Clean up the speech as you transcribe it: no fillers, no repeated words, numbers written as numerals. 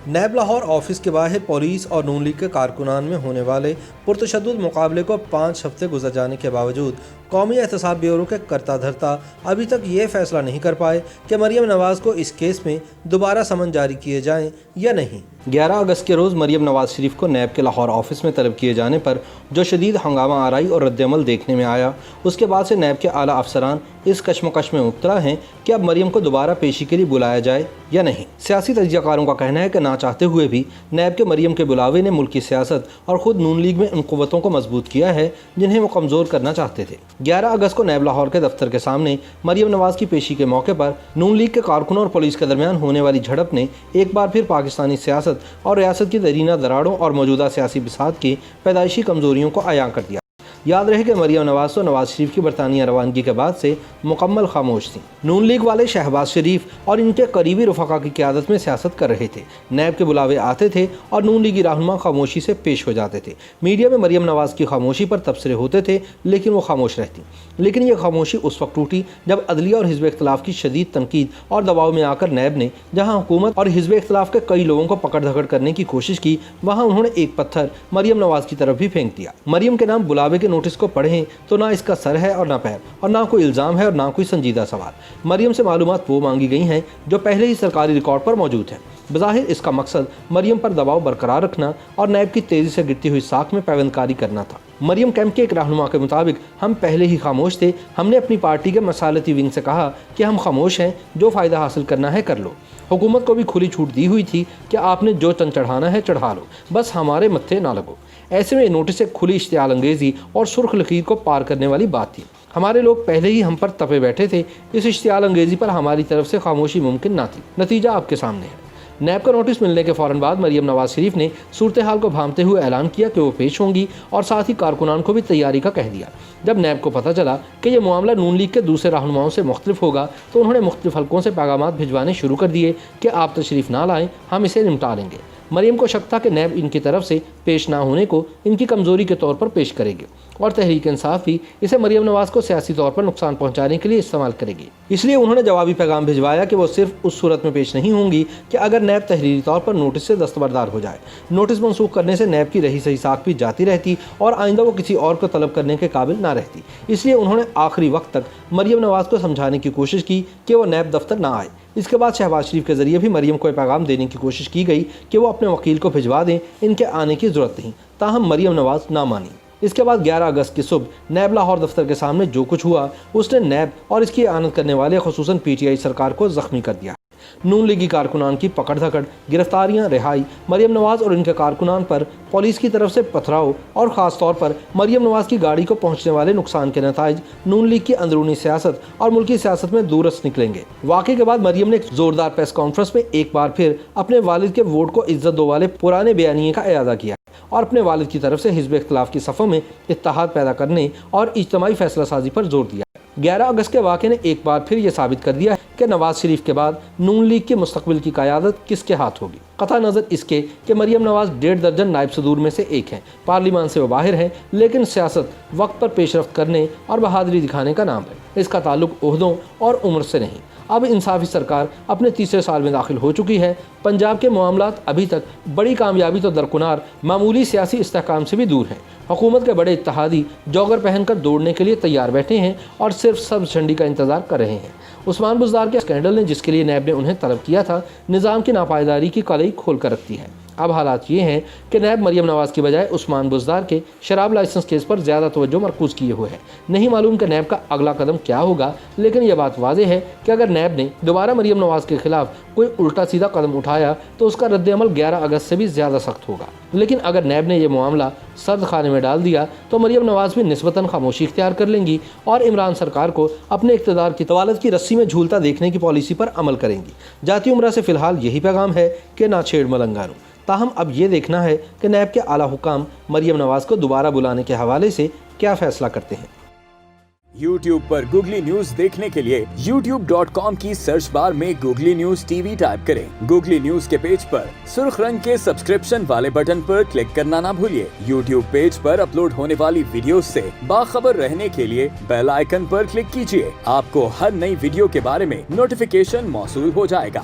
NAB Lahore office کے باہر police اور نون لیگ کے کارکنان میں ہونے والے پرتشدد مقابلے کو 5 ہفتے گزر جانے کے باوجود قومی احتساب بیورو کے کرتا دھرتا ابھی تک یہ فیصلہ نہیں کر پائے کہ مریم نواز کو اس کیس میں دوبارہ سمن جاری کیے جائیں یا نہیں۔ 11 اگست کے روز مریم نواز شریف کو نیب کے لاہور آفس میں طلب کیے جانے پر جو شدید ہنگامہ آرائی اور رد عمل دیکھنے میں آیا، اس کے بعد سے نیب کے اعلیٰ افسران اس کشمکش میں مبتلا ہیں کہ اب مریم کو دوبارہ پیشی کے لیے بلایا جائے یا نہیں۔ سیاسی تجزیہ کاروں کا کہنا ہے کہ نہ چاہتے ہوئے بھی نیب کے مریم کے بلاوے نے ملکی سیاست اور خود نون لیگ میں ان قوتوں کو مضبوط کیا ہے جنہیں وہ کمزور کرنا چاہتے تھے۔ 11 اگست کو نیب لاہور کے دفتر کے سامنے مریم نواز کی پیشی کے موقع پر نون لیگ کے کارکنوں اور پولیس کے درمیان ہونے والی جھڑپ نے ایک بار پھر پاکستانی سیاست اور ریاست کی دیرینہ دراڑوں اور موجودہ سیاسی بساط کی پیدائشی کمزوریوں کو عیاں کر دیا۔ یاد رہے کہ مریم نواز تو نواز شریف کی برطانیہ روانگی کے بعد سے مکمل خاموش تھیں۔ نون لیگ والے شہباز شریف اور ان کے قریبی رفقا کی قیادت میں سیاست کر رہے تھے۔ نیب کے بلاوے آتے تھے اور نون لیگی رہنما خاموشی سے پیش ہو جاتے تھے۔ میڈیا میں مریم نواز کی خاموشی پر تبصرے ہوتے تھے لیکن وہ خاموش رہتی۔ لیکن یہ خاموشی اس وقت ٹوٹی جب عدلیہ اور حزب اختلاف کی شدید تنقید اور دباؤ میں آ کر نیب نے جہاں حکومت اور حزب اختلاف کے کئی لوگوں کو پکڑ دھکڑ کرنے کی کوشش کی، وہاں انہوں نے ایک پتھر مریم نواز کی طرف بھی پھینک دیا۔ مریم کے نام بلاوے کے نوٹس کو پڑھیں تو نہ اس کا سر ہے اور نہ پیر، اور نہ کوئی الزام ہے اور نہ کوئی سنجیدہ سوال۔ مریم سے معلومات وہ مانگی گئی ہیں جو پہلے ہی سرکاری ریکارڈ پر موجود ہیں۔ بظاہر اس کا مقصد مریم پر دباؤ برقرار رکھنا اور نیب کی تیزی سے گرتی ہوئی ساکھ میں پیوند کاری کرنا تھا۔ مریم کیمپ کے ایک رہنما کے مطابق ہم پہلے ہی خاموش تھے، ہم نے اپنی پارٹی کے مسالتی ونگ سے کہا کہ ہم خاموش ہیں، جو فائدہ حاصل کرنا ہے کر لو۔ حکومت کو بھی کھلی چھوٹ دی ہوئی تھی کہ آپ نے جو چند چڑھانا ہے چڑھا لو، بس ہمارے متھے نہ لگو۔ ایسے میں نوٹس ایک کھلی اشتعال انگیزی اور سرخ لکیر کو پار کرنے والی بات تھی۔ ہمارے لوگ پہلے ہی ہم پر تپے بیٹھے تھے، اس اشتعال انگیزی پر ہماری طرف سے خاموشی ممکن نہ تھی۔ نتیجہ آپ کے سامنے ہے۔ نیب کا نوٹس ملنے کے فوراً بعد مریم نواز شریف نے صورتحال کو بھانپتے ہوئے اعلان کیا کہ وہ پیش ہوں گی اور ساتھ ہی کارکنان کو بھی تیاری کا کہہ دیا۔ جب نیب کو پتہ چلا کہ یہ معاملہ نون لیگ کے دوسرے رہنماؤں سے مختلف ہوگا تو انہوں نے مختلف حلقوں سے پیغامات بھجوانے شروع کر دیے کہ آپ تشریف نہ لائیں، ہم اسے نمٹا لیں گے۔ مریم کو شک تھا کہ نیب ان کی طرف سے پیش نہ ہونے کو ان کی کمزوری کے طور پر پیش کرے گی اور تحریک انصاف بھی اسے مریم نواز کو سیاسی طور پر نقصان پہنچانے کے لیے استعمال کرے گی۔ اس لیے انہوں نے جوابی پیغام بھجوایا کہ وہ صرف اس صورت میں پیش نہیں ہوں گی کہ اگر نیب تحریری طور پر نوٹس سے دستبردار ہو جائے۔ نوٹس منسوخ کرنے سے نیب کی رہی سہی ساکھ بھی جاتی رہتی اور آئندہ وہ کسی اور کو طلب کرنے کے قابل نہ رہتی۔ اس لیے انہوں نے آخری وقت تک مریم نواز کو سمجھانے کی کوشش کی کہ وہ نیب دفتر نہ آئے۔ اس کے بعد شہباز شریف کے ذریعے بھی مریم کو یہ پیغام دینے کی کوشش کی گئی کہ وہ اپنے وکیل کو بھجوا دیں، ان کے آنے کی ضرورت نہیں، تاہم مریم نواز نہ مانی۔ اس کے بعد 11 اگست کی صبح نیب لاہور دفتر کے سامنے جو کچھ ہوا اس نے نیب اور اس کی اعانت کرنے والے خصوصاً پی ٹی آئی سرکار کو زخمی کر دیا۔ نون لیگی کارکنان کی پکڑ دھکڑ، گرفتاریاں، رہائی، مریم نواز اور ان کے کارکنان پر پولیس کی طرف سے پتھراؤ اور خاص طور پر مریم نواز کی گاڑی کو پہنچنے والے نقصان کے نتائج نون لیگ کی اندرونی سیاست اور ملکی سیاست میں دورس نکلیں گے۔ واقعے کے بعد مریم نے ایک زوردار پریس کانفرنس میں ایک بار پھر اپنے والد کے ووٹ کو عزت دو والے پرانے بیانیے کا اعادہ کیا اور اپنے والد کی طرف سے حزب اختلاف کی صفوں میں اتحاد پیدا کرنے اور اجتماعی فیصلہ سازی پر زور دیا۔ 11 اگست کے واقعے نے ایک بار پھر یہ ثابت کر دیا کہ نواز شریف کے بعد نون لیگ کے مستقبل کی قیادت کس کے ہاتھ ہوگی۔ قطع نظر اس کے کہ مریم نواز 1.5 درجن نائب صدور میں سے ایک ہیں، پارلیمان سے وہ باہر ہیں، لیکن سیاست وقت پر پیش رفت کرنے اور بہادری دکھانے کا نام ہے۔ اس کا تعلق عہدوں اور عمر سے نہیں۔ اب انصافی سرکار اپنے تیسرے سال میں داخل ہو چکی ہے۔ پنجاب کے معاملات ابھی تک بڑی کامیابی تو درکنار معمولی سیاسی استحکام سے بھی دور ہیں۔ حکومت کے بڑے اتحادی جوگر پہن کر دوڑنے کے لیے تیار بیٹھے ہیں اور صرف سبز جھنڈی کا انتظار کر رہے ہیں۔ عثمان بزدار کے اسکینڈل نے جس کے لیے نیب نے انہیں طلب کیا تھا، نظام کی ناپائیداری کی کلئی کھول کر رکھتی ہے۔ اب حالات یہ ہیں کہ نیب مریم نواز کی بجائے عثمان بزدار کے شراب لائسنس کیس پر زیادہ توجہ مرکوز کیے ہوئے ہے۔ نہیں معلوم کہ نیب کا اگلا قدم کیا ہوگا، لیکن یہ بات واضح ہے کہ اگر نیب نے دوبارہ مریم نواز کے خلاف کوئی الٹا سیدھا قدم اٹھایا تو اس کا رد عمل 11 اگست سے بھی زیادہ سخت ہوگا۔ لیکن اگر نیب نے یہ معاملہ سرد خانے میں ڈال دیا تو مریم نواز بھی نسبتاً خاموشی اختیار کر لیں گی اور عمران سرکار کو اپنے اقتدار کی طوالت کی رسی میں جھولتا دیکھنے کی پالیسی پر عمل کریں گی۔ جاتی عمرہ سے فی الحال یہی پیغام ہے کہ نہ چھیڑ ملنگانو۔ تاہم اب یہ دیکھنا ہے کہ نیب کے اعلیٰ حکام مریم نواز کو دوبارہ بلانے کے حوالے سے کیا فیصلہ کرتے ہیں۔ YouTube پر گوگلی نیوز دیکھنے کے لیے youtube.com کی سرچ بار میں googly news T V type کریں۔ گوگلی نیوز کے پیج پر سرخ رنگ کے سبسکرپشن والے بٹن پر کلک کرنا نہ بھولیے۔ YouTube پیج پر اپلوڈ ہونے والی ویڈیوز سے باخبر رہنے کے لیے بیل آئیکن پر کلک کیجیے۔ آپ کو ہر نئی ویڈیو کے بارے میں نوٹیفیکیشن موصول ہو جائے گا۔